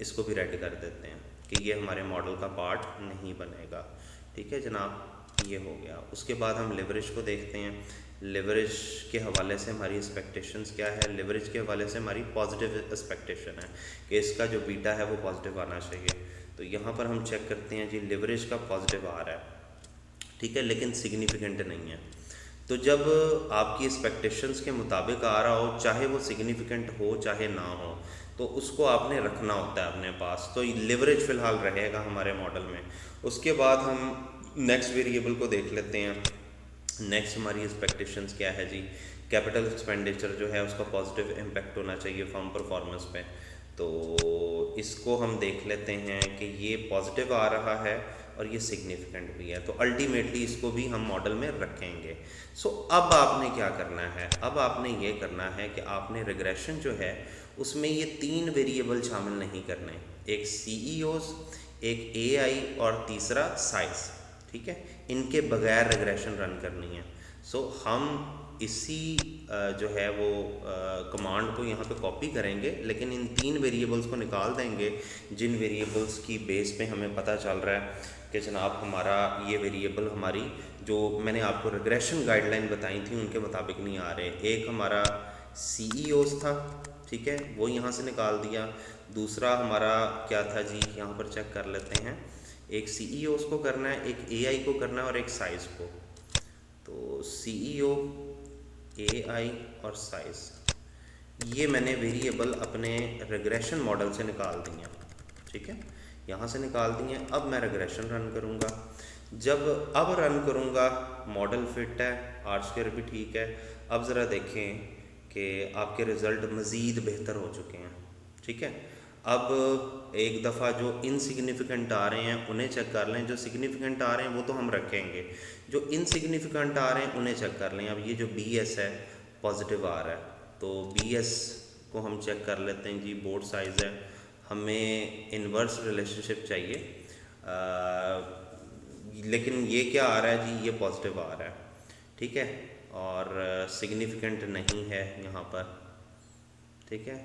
S1: इसको भी रेड कर देते हैं कि ये हमारे मॉडल का पार्ट नहीं बनेगा, ठीक है जनाब, ये हो गया। उसके बाद हम लिवरेज को देखते हैं। लिवरेज के हवाले से हमारी एक्सपेक्टेशंस क्या है, लिवरेज के हवाले से हमारी पॉजिटिव एक्सपेक्टेशन है कि इसका जो बीटा है वो पॉजिटिव आना चाहिए। तो यहाँ पर हम चेक करते हैं जी, लिवरेज का पॉजिटिव आ रहा है, ठीक है, लेकिन सिग्निफिकेंट नहीं है। तो जब आपकी एक्सपेक्टेशंस के मुताबिक आ रहा हो, चाहे वो सिग्निफिकेंट हो चाहे ना हो, तो उसको आपने रखना होता है अपने पास। तो लिवरेज फ़िलहाल रहेगा हमारे मॉडल में। उसके बाद हम नेक्स्ट वेरिएबल को देख लेते हैं। नेक्स्ट हमारी एक्सपेक्टेशंस क्या है जी, कैपिटल एक्सपेंडिचर जो है उसका पॉजिटिव इम्पैक्ट होना चाहिए फर्म परफॉर्मेंस पे। तो इसको हम देख लेते हैं कि ये पॉजिटिव आ रहा है और ये सिग्निफिकेंट भी है, तो अल्टीमेटली इसको भी हम मॉडल में रखेंगे। सो अब आपने क्या करना है, अब आपने ये करना है कि आपने रिग्रेशन जो है उसमें ये 3 वेरिएबल शामिल नहीं करने, एक CEOs, एक AI और तीसरा साइज, ठीक है, इनके बगैर रिग्रेशन रन करनी है। सो हम इसी जो है वो कमांड को यहाँ पे कॉपी करेंगे, लेकिन इन 3 वेरिएबल्स को निकाल देंगे जिन वेरिएबल्स की बेस पे हमें पता चल रहा है कि जनाब हमारा ये वेरिएबल, हमारी जो मैंने आपको रिग्रेशन गाइडलाइन बताई थी उनके मुताबिक नहीं आ रहे। एक हमारा CEOs था, ठीक है, वो यहाँ से निकाल दिया। दूसरा हमारा क्या था जी, यहाँ पर चेक कर लेते हैं। एक CEOs को करना है, एक AI को करना है और एक साइज़ को। तो CEO, AI और साइज़, ये मैंने वेरिएबल अपने रिग्रेशन मॉडल से निकाल दी हैं, ठीक है, यहाँ से निकाल दी हैं। अब मैं रिग्रेशन रन करूँगा। जब अब रन करूँगा, मॉडल फिट है, R² भी ठीक है। अब ज़रा देखें कि आपके रिज़ल्ट मज़ीद बेहतर हो चुके हैं, ठीक है। अब एक दफ़ा जो इनसिग्निफिकेंट आ रहे हैं उन्हें चेक कर लें, जो सिग्निफिकेंट आ रहे हैं वो तो हम रखेंगे, जो इनसिग्निफिकेंट आ रहे हैं उन्हें चेक कर लें। अब ये जो BS है पॉजिटिव आ रहा है, तो BS को हम चेक कर लेते हैं जी। बोर्ड साइज़ है, हमें इन्वर्स रिलेशनशिप चाहिए, लेकिन ये क्या आ रहा है जी, ये पॉजिटिव आ रहा है, ठीक है, और सिग्निफिकेंट नहीं है यहाँ पर, ठीक है,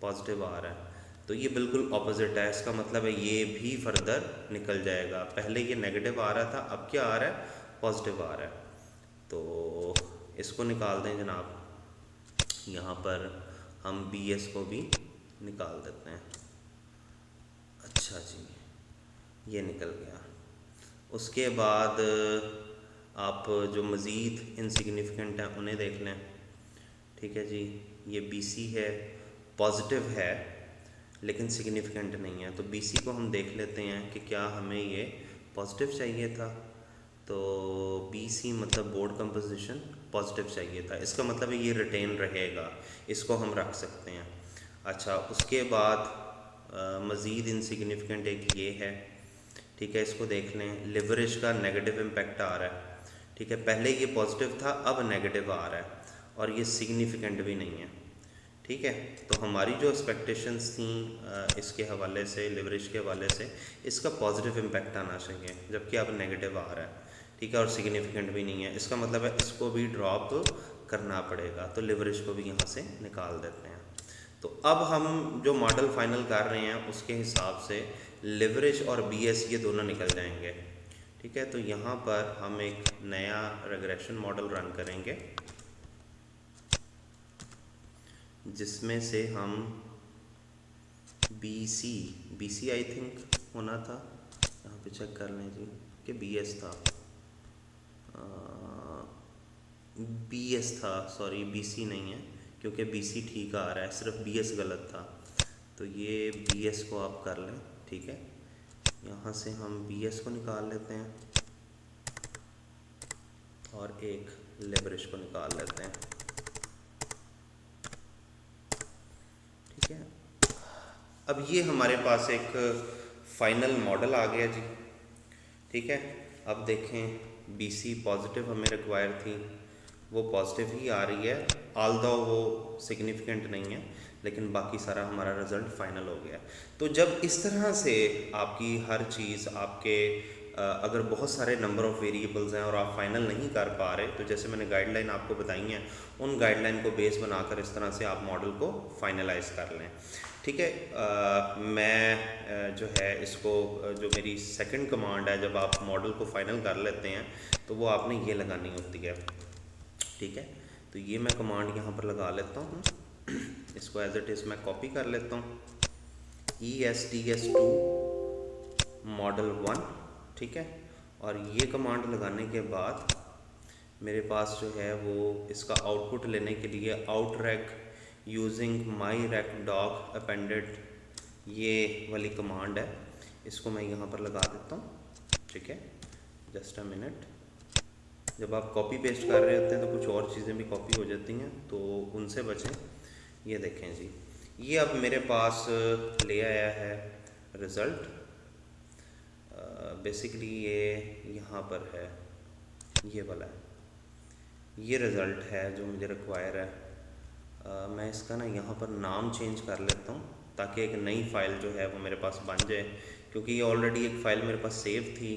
S1: पॉजिटिव आ रहा है। तो ये बिल्कुल ऑपोजिट है, इसका मतलब है ये भी फर्दर निकल जाएगा। पहले ये नेगेटिव आ रहा था, अब क्या आ रहा है, पॉजिटिव आ रहा है। तो इसको निकाल दें जनाब। यहाँ पर हम BS को भी निकाल देते हैं। अच्छा जी, ये निकल गया। उसके बाद आप जो मज़ीद इनसिग्निफिकेंट हैं उन्हें देख लें, ठीक है जी। ये BC है, पॉजिटिव है लेकिन सिग्निफिकेंट नहीं है। तो BC को हम देख लेते हैं कि क्या हमें ये पॉजिटिव चाहिए था। तो BC मतलब बोर्ड कंपोजिशन पॉजिटिव चाहिए था, इसका मतलब ये रिटेन रहेगा, इसको हम रख सकते हैं। अच्छा, उसके बाद मज़ीद इनसिग्निफिकेंट एक ये है, ठीक है, इसको देख लें। लिवरेज का नेगेटिव इम्पैक्ट आ रहा है, ठीक है, पहले ये पॉजिटिव था अब नेगेटिव आ रहा है और ये सिग्निफिकेंट भी नहीं है, ठीक है। तो हमारी जो एक्सपेक्टेशंस थी इसके हवाले से, लिवरेज के हवाले से, इसका पॉजिटिव इम्पैक्ट आना चाहिए, जबकि अब नेगेटिव आ रहा है, ठीक है, और सिग्निफिकेंट भी नहीं है। इसका मतलब है इसको भी ड्रॉप करना पड़ेगा। तो लिवरेज को भी यहाँ से निकाल देते हैं। तो अब हम जो मॉडल फाइनल कर रहे हैं उसके हिसाब से लिवरेज और BS ये दोनों निकल जाएंगे, ठीक है। तो यहाँ पर हम एक नया रिग्रेशन मॉडल रन करेंगे जिसमें से हम BC आई थिंक होना था, यहाँ पे चेक कर लें जी कि BS था, BS था, सॉरी BC नहीं है, क्योंकि BC ठीक आ रहा है, सिर्फ BS गलत था। तो ये BS को आप कर लें, ठीक है। यहाँ से हम BS को निकाल लेते हैं और एक लिवरेज को निकाल लेते हैं, ठीक है। अब ये हमारे पास एक फाइनल मॉडल आ गया जी, ठीक है। अब देखें, BC पॉजिटिव हमें रिक्वायर थी, वो पॉजिटिव ही आ रही है, ऑल्दो वो सिग्निफिकेंट नहीं है, लेकिन बाकी सारा हमारा रिज़ल्ट फाइनल हो गया। तो जब इस तरह से आपकी हर चीज़ आपके अगर बहुत सारे नंबर ऑफ़ वेरिएबल्स हैं और आप फाइनल नहीं कर पा रहे, तो जैसे मैंने गाइडलाइन आपको बताई हैं, उन गाइडलाइन को बेस बनाकर इस तरह से आप मॉडल को फाइनलाइज कर लें, ठीक है। मैं जो है इसको जो मेरी सेकंड कमांड है, जब आप मॉडल को फाइनल कर लेते हैं तो वो आपने ये लगानी होती है, ठीक है। तो ये मैं कमांड यहाँ पर लगा लेता हूँ, इसको एज इट इज़ मैं कॉपी कर लेता हूँ, ESTS2 मॉडल 1, ठीक है। और ये कमांड लगाने के बाद मेरे पास जो है वो इसका आउटपुट लेने के लिए outrec यूजिंग myrecdog अपेंडेड ये वाली कमांड है, इसको मैं यहाँ पर लगा देता हूँ, ठीक है। Just a minute. जब आप कॉपी पेस्ट कर रहे होते हैं तो कुछ और चीज़ें भी कॉपी हो जाती हैं, तो उनसे बचें। ये देखें जी, ये अब मेरे पास ले आया है रिज़ल्ट। बेसिकली ये यहाँ पर है, ये वाला है, ये रिज़ल्ट है जो मुझे रिक्वायर है। मैं इसका ना यहाँ पर नाम चेंज कर लेता हूँ ताकि एक नई फ़ाइल जो है वो मेरे पास बन जाए, क्योंकि ये ऑलरेडी एक फ़ाइल मेरे पास सेव थी,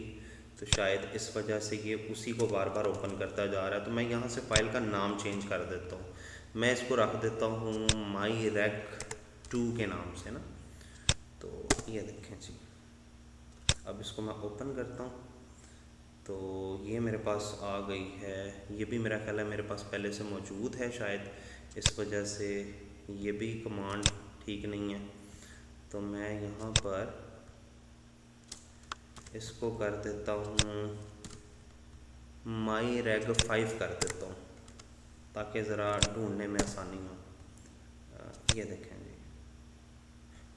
S1: तो शायद इस वजह से ये उसी को बार बार ओपन करता जा रहा है। तो मैं यहाँ से फ़ाइल का नाम चेंज कर देता हूँ, मैं इसको रख देता हूँ myrec2 के नाम से ना। तो ये देखें जी, अब इसको मैं ओपन करता हूँ तो ये मेरे पास आ गई है। ये भी मेरा ख्याल है मेरे पास पहले से मौजूद है शायद, इस वजह से ये भी कमांड ठीक नहीं है। तो मैं यहाँ पर इसको कर देता हूँ myreg5 कर देता हूँ ताकि ज़रा ढूंढने में आसानी हो। ये देखें जी,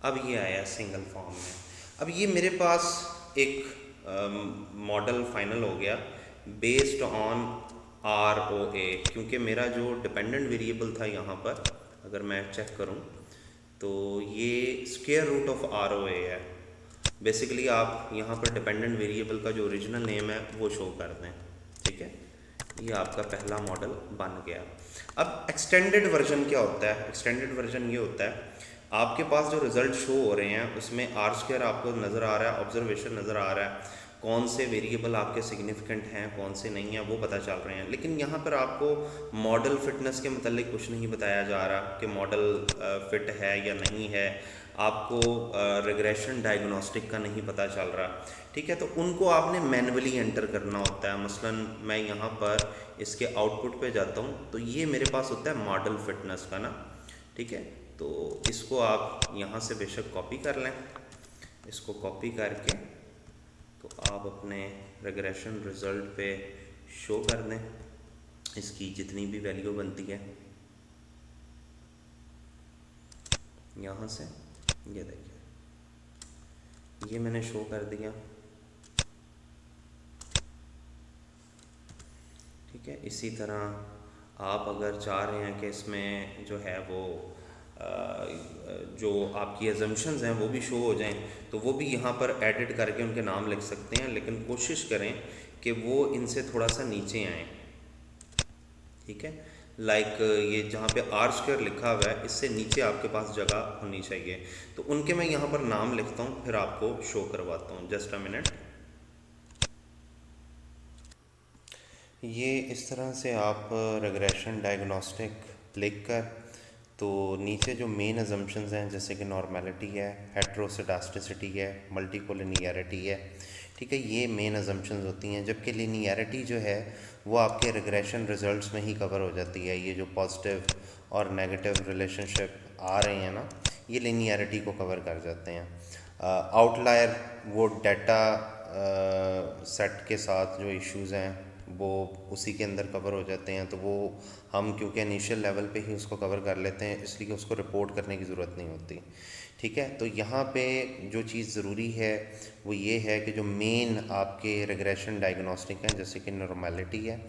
S1: अब ये आया सिंगल फॉर्म में। अब ये मेरे पास एक मॉडल फाइनल हो गया बेस्ड ऑन ROA, क्योंकि मेरा जो डिपेंडेंट वेरिएबल था यहाँ पर अगर मैं चेक करूँ तो ये स्क्वायर रूट ऑफ ROA है। बेसिकली आप यहाँ पर डिपेंडेंट वेरिएबल का जो ओरिजिनल नेम है वो शो कर दें, ठीक है। ये आपका पहला मॉडल बन गया। अब एक्सटेंडेड वर्जन क्या होता है? एक्सटेंडेड वर्जन ये होता है आपके पास जो रिज़ल्ट शो हो रहे हैं उसमें R² आपको नज़र आ रहा है, ऑब्जर्वेशन नज़र आ रहा है, कौन से वेरिएबल आपके सिग्निफिकेंट हैं कौन से नहीं हैं वो पता चल रहे हैं। लेकिन यहाँ पर आपको मॉडल फिटनेस के मतलब कुछ नहीं बताया जा रहा कि मॉडल फिट है या नहीं है, आपको रिग्रेशन डायग्नोस्टिक का नहीं पता चल रहा, ठीक है। तो उनको आपने मैन्युअली एंटर करना होता है। मसलन मैं यहाँ पर इसके आउटपुट पे जाता हूँ तो ये मेरे पास होता है मॉडल फिटनेस का ना, ठीक है। तो इसको आप यहाँ से बेशक कॉपी कर लें। इसको कॉपी करके तो आप अपने रिग्रेशन रिज़ल्ट पे शो कर दें इसकी जितनी भी वैल्यू बनती है। यहाँ से ये देखिए ये मैंने शो कर दिया, ठीक है। इसी तरह आप अगर चाह रहे हैं कि इसमें जो है वो जो आपकी एजम्पशंस हैं वो भी शो हो जाएं तो वो भी यहाँ पर एडिट करके उनके नाम लिख सकते हैं, लेकिन कोशिश करें कि वो इनसे थोड़ा सा नीचे आएँ, ठीक है। लाइक ये जहाँ पे R² लिखा हुआ है इससे नीचे आपके पास जगह होनी चाहिए। तो उनके मैं यहाँ पर नाम लिखता हूँ फिर आपको शो करवाता हूँ। Just a minute. ये इस तरह से आप रिग्रेशन डायग्नोस्टिक लिख कर तो नीचे जो मेन अजम्पशंस हैं जैसे कि नॉर्मेलिटी है, हेट्रोसेडास्टिसिटी है, मल्टीकोलिनियरिटी है, ठीक है, ये मेन अजम्पशंस होती हैं। जबकि लिनियरिटी जो है वो आपके रिग्रेशन रिजल्ट्स में ही कवर हो जाती है। ये जो पॉजिटिव और नेगेटिव रिलेशनशिप आ रहे हैं ना, ये लिनियरिटी को कवर कर जाते हैं। आउटलायर वो डाटा सेट के साथ जो इश्यूज़ हैं वो उसी के अंदर कवर हो जाते हैं। तो वो हम क्योंकि इनिशियल लेवल पे ही उसको कवर कर लेते हैं इसलिए उसको रिपोर्ट करने की ज़रूरत नहीं होती, ठीक है। तो यहाँ पे जो चीज़ ज़रूरी है वो ये है कि जो मेन आपके रिग्रेशन डायग्नोस्टिक हैं जैसे कि नॉर्मेलिटी है,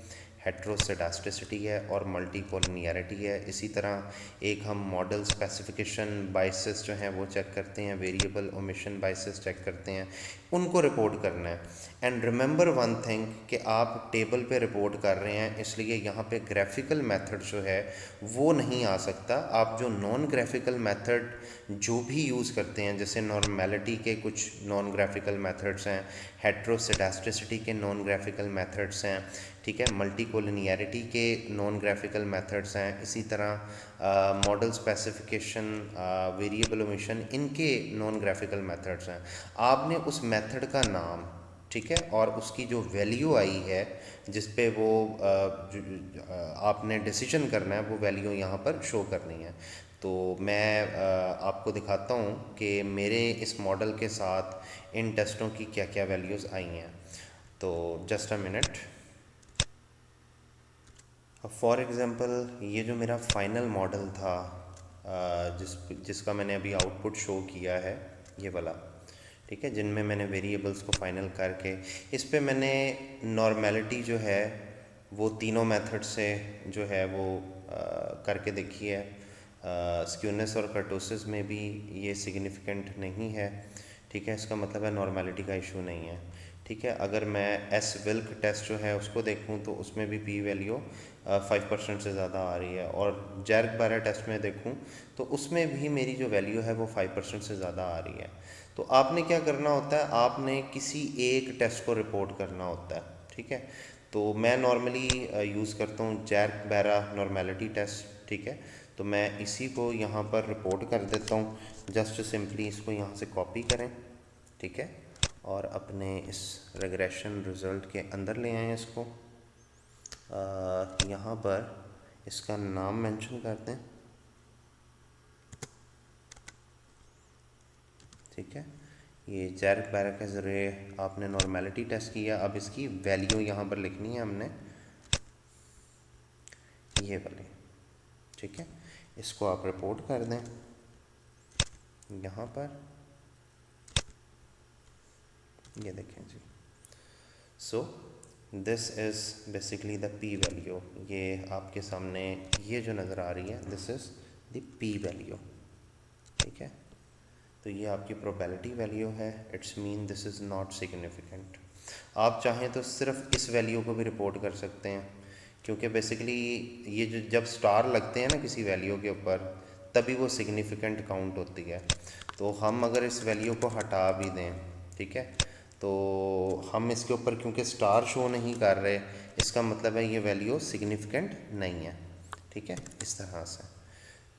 S1: हेट्रोसेडास्टिसिटी है और मल्टीकोलिनियरिटी है। इसी तरह एक हम मॉडल स्पेसिफिकेशन बाइसेस जो हैं वो चेक करते हैं, वेरिएबल ओमिशन बाइसेस चेक करते हैं, उनको रिपोर्ट करना है। एंड रिमेंबर वन थिंग कि आप टेबल पे रिपोर्ट कर रहे हैं इसलिए यहाँ पे ग्राफिकल मेथड जो है वो नहीं आ सकता। आप जो नॉन ग्राफिकल मेथड जो भी यूज़ करते हैं जैसे नॉर्मेलिटी के कुछ नॉन ग्राफिकल मेथड्स हैं, हेट्रोसेडास्टिसिटी के नॉन ग्राफिकल मेथड्स हैं, ठीक है, मल्टीकोलिनियरिटी के नॉन ग्राफिकल मेथड्स हैं, इसी तरह मॉडल स्पेसिफिकेशन, वेरिएबल ओमिशन, इनके नॉन ग्राफिकल मेथड्स हैं। आपने उस मेथड का नाम, ठीक है, और उसकी जो वैल्यू आई है जिस पे वो आपने डिसीजन करना है वो वैल्यू यहाँ पर शो करनी है। तो मैं आपको दिखाता हूँ कि मेरे इस मॉडल के साथ इन टेस्टों की क्या क्या वैल्यूज़ आई हैं। तो just a minute. For example ये जो मेरा फाइनल मॉडल था जिसका मैंने अभी आउटपुट शो किया है ये वाला, ठीक है, जिनमें मैंने वेरिएबल्स को फाइनल करके इस पे मैंने नॉर्मेलिटी जो है वो तीनों मेथड से जो है वो करके देखी है। स्क्यूनेस और कर्टोसिस में भी ये सिग्निफिकेंट नहीं है, ठीक है, इसका मतलब है नॉर्मेलिटी का इशू नहीं है, ठीक है। अगर मैं एस विल्क टेस्ट जो है उसको देखूं तो उसमें भी पी वैल्यू 5% से ज़्यादा आ रही है, और जैर्क बैरा टेस्ट में देखूं तो उसमें भी मेरी जो वैल्यू है वो 5% से ज़्यादा आ रही है। तो आपने क्या करना होता है, आपने किसी एक टेस्ट को रिपोर्ट करना होता है, ठीक है। तो मैं नॉर्मली यूज़ करता हूँ जैर्क बैरा नॉर्मेलिटी टेस्ट, ठीक है। तो मैं इसी को यहाँ पर रिपोर्ट कर देता हूँ। जस्ट सिंपली इसको यहाँ से कॉपी करें, ठीक है, और अपने इस रिग्रेशन रिज़ल्ट के अंदर ले आएँ इसको। यहाँ पर इसका नाम मेंशन कर दें, ठीक है। ये जैरिक बैरक के ज़रिए आपने नॉर्मेलिटी टेस्ट किया। अब इसकी वैल्यू यहाँ पर लिखनी है हमने, ये वाली, ठीक है। इसको आप रिपोर्ट कर दें यहाँ पर, ये देखें जी। So this is basically the P value. ये आपके सामने ये जो नज़र आ रही है, this is the P value, ठीक है। तो ये आपकी प्रोबेबिलिटी वैल्यू है। It's mean this is not significant. आप चाहें तो सिर्फ इस वैल्यू को भी रिपोर्ट कर सकते हैं, क्योंकि बेसिकली ये जो जब स्टार लगते हैं ना किसी वैल्यू के ऊपर, तभी वो सिग्निफिकेंट काउंट होती है। तो हम अगर इस वैल्यू को हटा भी दें, ठीक है, तो हम इसके ऊपर क्योंकि स्टार शो नहीं कर रहे, इसका मतलब है ये वैल्यू सिग्निफिकेंट नहीं है, ठीक है, इस तरह से।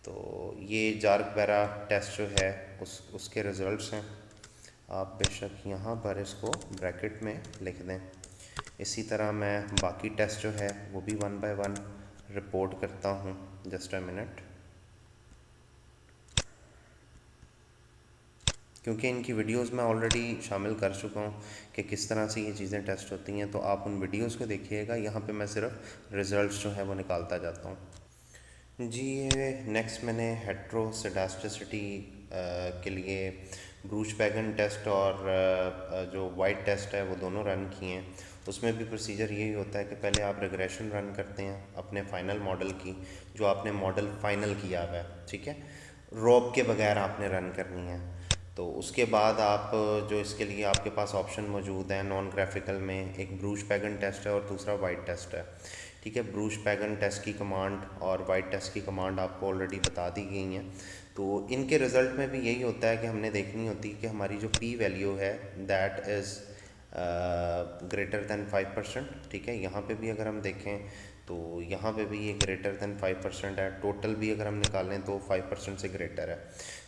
S1: तो ये जार्क-बैरा टेस्ट जो है उसके रिज़ल्ट्स हैं। आप बेशक यहाँ पर इसको ब्रैकेट में लिख दें। इसी तरह मैं बाकी टेस्ट जो है वो भी वन बाय वन रिपोर्ट करता हूँ। जस्ट अ मिनट, क्योंकि इनकी वीडियोस मैं ऑलरेडी शामिल कर चुका हूँ कि किस तरह से ये चीज़ें टेस्ट होती हैं, तो आप उन वीडियोस को देखिएगा। यहाँ पे मैं सिर्फ रिज़ल्ट्स जो है वो निकालता जाता हूँ जी। ये नेक्स्ट मैंने हेट्रोसेडास्टिसिटी के लिए ब्रूच बैगन टेस्ट और जो वाइट टेस्ट है वो दोनों रन किए हैं। उसमें भी प्रोसीजर यही होता है कि पहले आप रिग्रेशन रन करते हैं अपने फाइनल मॉडल की, जो आपने मॉडल फाइनल किया हुआ है, ठीक है, रॉब के बगैर आपने रन करनी है। तो उसके बाद आप जो इसके लिए आपके पास ऑप्शन मौजूद है नॉन ग्राफिकल में, एक ब्रूच बैगन टेस्ट है और दूसरा वाइट टेस्ट है, ठीक है। ब्रूच बैगन टेस्ट की कमांड और वाइट टेस्ट की कमांड आपको ऑलरेडी बता दी गई हैं। तो इनके रिज़ल्ट में भी यही होता है कि हमने देखनी होती है कि हमारी जो पी वैल्यू है दैट इज़ ग्रेटर दैन 5%, ठीक है। यहाँ पे भी अगर हम देखें तो यहाँ पे भी ये ग्रेटर दैन 5% है। टोटल भी अगर हम निकालें तो 5% से ग्रेटर है।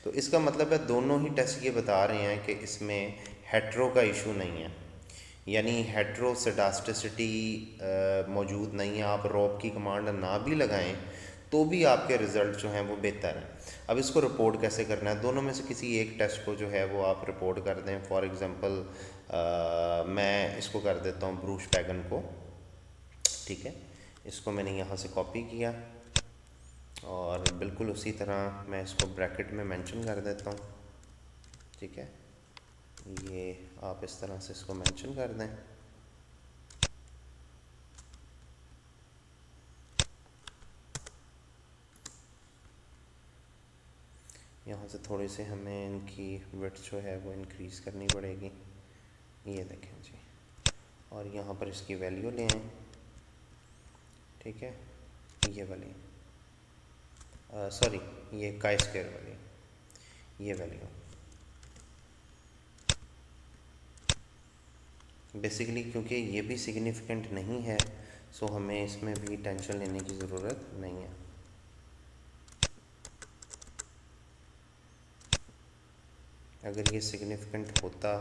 S1: तो इसका मतलब है दोनों ही टेस्ट ये बता रहे हैं कि इसमें हेट्रो का इशू नहीं है, यानी हेट्रोसेडास्टिसिटी मौजूद नहीं है। आप रॉब की कमांड ना भी लगाएं तो भी आपके रिज़ल्ट जो हैं वो बेहतर हैं। अब इसको रिपोर्ट कैसे करना है, दोनों में से किसी एक टेस्ट को जो है वो आप रिपोर्ट कर दें। फॉर एग्ज़ाम्पल मैं इसको कर देता हूँ ब्रूच बैगन को, ठीक है। इसको मैंने यहाँ से कॉपी किया और बिल्कुल उसी तरह मैं इसको ब्रैकेट में मेंशन कर देता हूँ, ठीक है। ये आप इस तरह से इसको मेंशन कर दें। यहाँ से थोड़ी सी हमें इनकी विड्थ जो है वो इंक्रीज़ करनी पड़ेगी, ये देखें जी। और यहाँ पर इसकी वैल्यू लें, ठीक है, ये वाली, सॉरी ये काई स्क्वायर वाली, ये वैल्यू। बेसिकली क्योंकि ये भी सिग्निफिकेंट नहीं है, सो हमें इसमें भी टेंशन लेने की ज़रूरत नहीं है। अगर ये सिग्निफिकेंट होता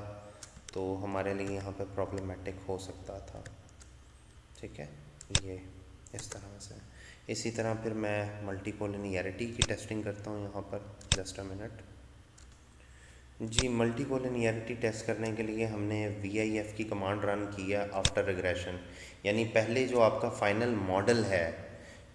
S1: तो हमारे लिए यहाँ पे प्रॉब्लमेटिक हो सकता था, ठीक है, ये इस तरह से। इसी तरह फिर मैं मल्टीकोलिनियरिटी की टेस्टिंग करता हूँ यहाँ पर। जस्ट अ मिनट जी। मल्टीकोलिनियरिटी टेस्ट करने के लिए हमने VIF की कमांड रन की है आफ्टर रिग्रेशन, यानी पहले जो आपका फ़ाइनल मॉडल है,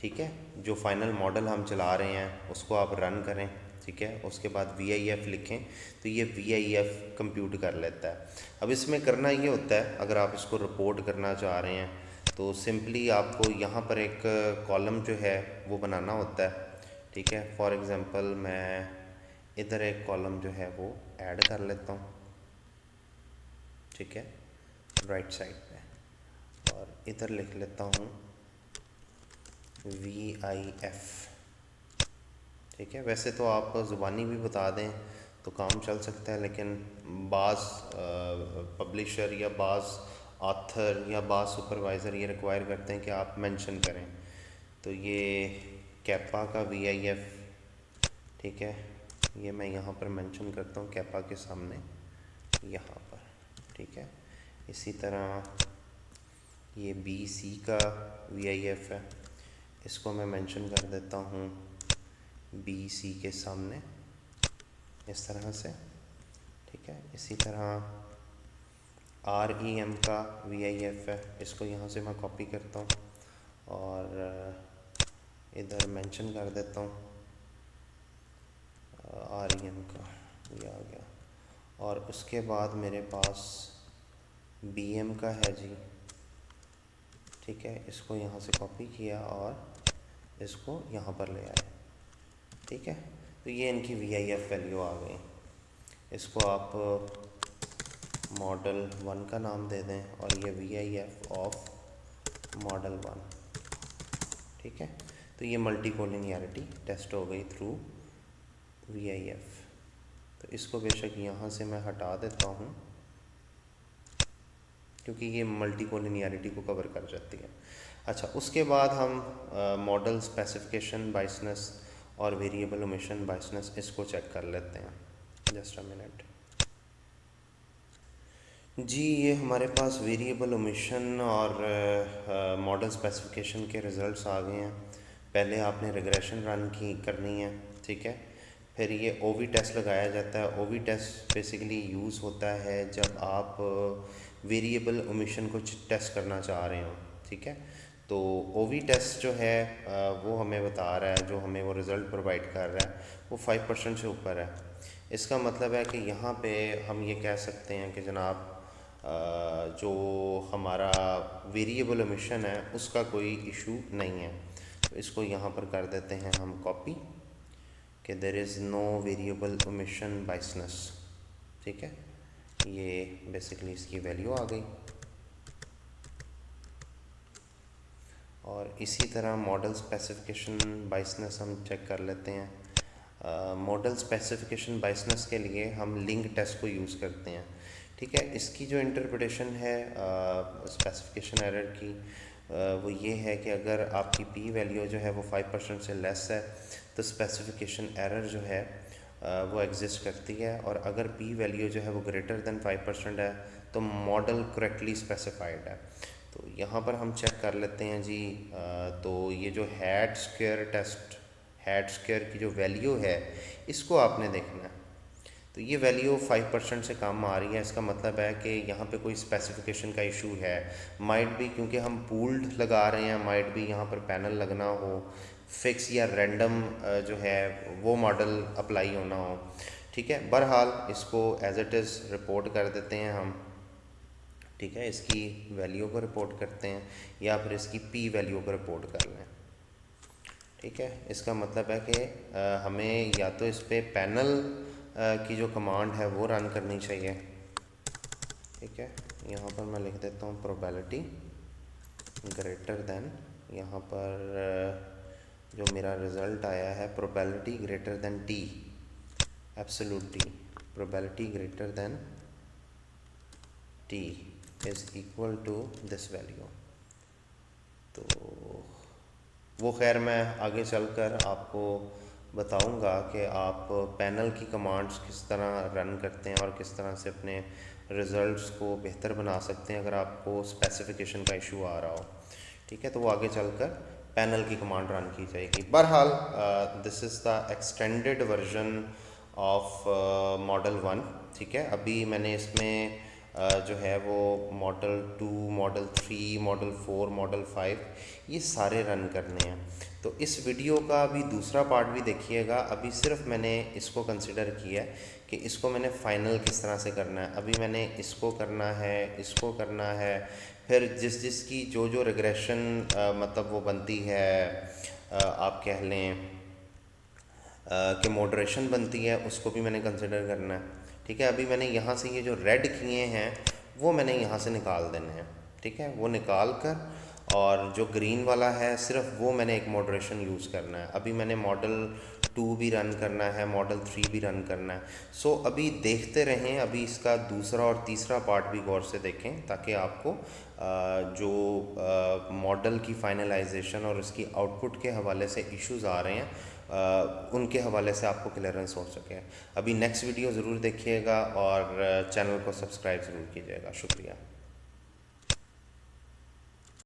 S1: ठीक है, जो फाइनल मॉडल हम चला रहे हैं उसको आप रन करें, ठीक है। उसके बाद VIF लिखें तो ये VIF कंप्यूट कर लेता है। अब इसमें करना ये होता है, अगर आप इसको रिपोर्ट करना चाह रहे हैं तो सिंपली आपको यहाँ पर एक कॉलम जो है वो बनाना होता है, ठीक है। फॉर एग्ज़ाम्पल मैं इधर एक कॉलम जो है वो ऐड कर लेता हूँ, ठीक है, राइट साइड पे, और इधर लिख लेता हूँ VIF, ठीक है। वैसे तो आप ज़ुबानी भी बता दें तो काम चल सकता है, लेकिन बाज़ पब्लिशर या बाज़ ऑथर या बाज़ सुपरवाइज़र ये रिक्वायर करते हैं कि आप मेंशन करें। तो ये कैपा का VIF, ठीक है, ये मैं यहाँ पर मेंशन करता हूँ कैपा के सामने यहाँ पर, ठीक है। इसी तरह ये BC का VIF है, इसको मैं मेंशन कर देता हूँ बी सी के सामने इस तरह से, ठीक है। इसी तरह आर ई एम का वी आई एफ है, इसको यहाँ से मैं कॉपी करता हूँ और इधर मेंशन कर देता हूँ आर ई एम का, ये आ गया। और उसके बाद मेरे पास बी एम का है जी, ठीक है। इसको यहाँ से कॉपी किया और इसको यहाँ पर ले आए, ठीक है। तो ये इनकी वी आई एफ वैल्यू आ गई। इसको आप मॉडल 1 का नाम दे दें और ये V I F of model 1, ठीक है। तो ये मल्टी कोलिनियरिटी टेस्ट हो गई थ्रू वी आई एफ। तो इसको बेशक यहाँ से मैं हटा देता हूँ क्योंकि ये मल्टी कोलिनियरिटी को कवर कर जाती है। अच्छा, उसके बाद हम मॉडल स्पेसिफिकेशन बाइसनेस और वेरिएबल ओमिशन बाइसनेस इसको चेक कर लेते हैं। जस्ट अ मिनट जी। ये हमारे पास वेरिएबल ओमिशन और मॉडल स्पेसिफिकेशन के रिज़ल्ट्स आ गए हैं। पहले आपने रिग्रेशन रन करनी है, ठीक है। फिर ये ओ वी टेस्ट लगाया जाता है। O V test basically use होता है जब आप वेरिएबल ओमिशन को टेस्ट करना चाह रहे हो, ठीक है। तो ओ वी टेस्ट जो है वो हमें बता रहा है, जो हमें वो रिज़ल्ट प्रोवाइड कर रहा है वो 5% से ऊपर है। इसका मतलब है कि यहाँ पे हम ये कह सकते हैं कि जनाब जो हमारा वेरिएबल ओमिशन है उसका कोई इशू नहीं है। तो इसको यहाँ पर कर देते हैं हम कॉपी कि there is no variable omission biasness, ठीक है। ये बेसिकली इसकी वैल्यू आ गई। और इसी तरह मॉडल स्पेसिफिकेशन बाइसनेस हम चेक कर लेते हैं। मॉडल स्पेसिफिकेशन बाइसनेस के लिए हम लिंक टेस्ट को यूज़ करते हैं, ठीक है। इसकी जो इंटरप्रिटेशन है स्पेसिफिकेशन एरर की वो ये है कि अगर आपकी पी वैल्यू जो है वो 5% से लेस है तो स्पेसिफिकेशन एरर जो है वो एग्जिस्ट करती है। और अगर पी वैल्यू जो है वो ग्रेटर देन 5% है तो मॉडल करेक्टली स्पेसिफाइड है। तो यहाँ पर हम चेक कर लेते हैं जी। तो ये जो hat square test, hat square की जो वैल्यू है इसको आपने देखना है। तो ये वैल्यू 5% से कम आ रही है। इसका मतलब है कि यहाँ पे कोई स्पेसिफिकेशन का इशू है। माइट भी क्योंकि हम पूल्ड लगा रहे हैं, माइट भी यहाँ पर पैनल लगना हो, फिक्स या रैंडम जो है वो मॉडल अप्लाई होना हो, ठीक है। बहरहाल इसको एज इट इज़ रिपोर्ट कर देते हैं हम, ठीक है। इसकी वैल्यू को रिपोर्ट करते हैं या फिर इसकी पी वैल्यू को रिपोर्ट कर लें, ठीक है। इसका मतलब है कि हमें या तो इस पर पैनल की जो कमांड है वो रन करनी चाहिए, ठीक है। यहाँ पर मैं लिख देता हूँ प्रोबेबिलिटी ग्रेटर देन, यहाँ पर जो मेरा रिज़ल्ट आया है probability greater than t, absolute t, probability greater than t is equal to this value. तो वो खैर मैं आगे चलकर आपको बताऊंगा कि आप पैनल की कमांड्स किस तरह रन करते हैं और किस तरह से अपने रिज़ल्ट्स को बेहतर बना सकते हैं अगर आपको स्पेसिफिकेशन का इशू आ रहा हो, ठीक है। तो वो आगे चलकर पैनल की कमांड रन की जाएगी। बहरहाल this is the extended version of model 1, ठीक है। अभी मैंने इसमें जो है वो मॉडल 2, मॉडल 3, मॉडल 4, मॉडल 5 ये सारे रन करने हैं। तो इस वीडियो का अभी दूसरा पार्ट भी देखिएगा। अभी सिर्फ मैंने इसको कंसिडर किया है कि इसको मैंने फ़ाइनल किस तरह से करना है। अभी मैंने इसको करना है, इसको करना है, फिर जिसकी जो रिग्रेशन मतलब वो बनती है, आप कह लें कि मॉडरेशन बनती है, उसको भी मैंने कंसिडर करना है, ठीक है। अभी मैंने यहाँ से ये जो रेड किए हैं वो मैंने यहाँ से निकाल देने हैं, ठीक है। वो निकाल कर और जो ग्रीन वाला है सिर्फ वो मैंने एक मॉडरेशन यूज़ करना है। अभी मैंने मॉडल 2 भी रन करना है, मॉडल 3 भी रन करना है। सो अभी देखते रहें, अभी इसका दूसरा और तीसरा पार्ट भी गौर से देखें ताकि आपको जो मॉडल की फाइनलाइजेशन और उसकी आउटपुट के हवाले से इश्यूज़ आ रहे हैं उनके हवाले से आपको क्लियरेंस हो सके। अभी नेक्स्ट वीडियो ज़रूर देखिएगा और चैनल को सब्सक्राइब ज़रूर कीजिएगा। शुक्रिया।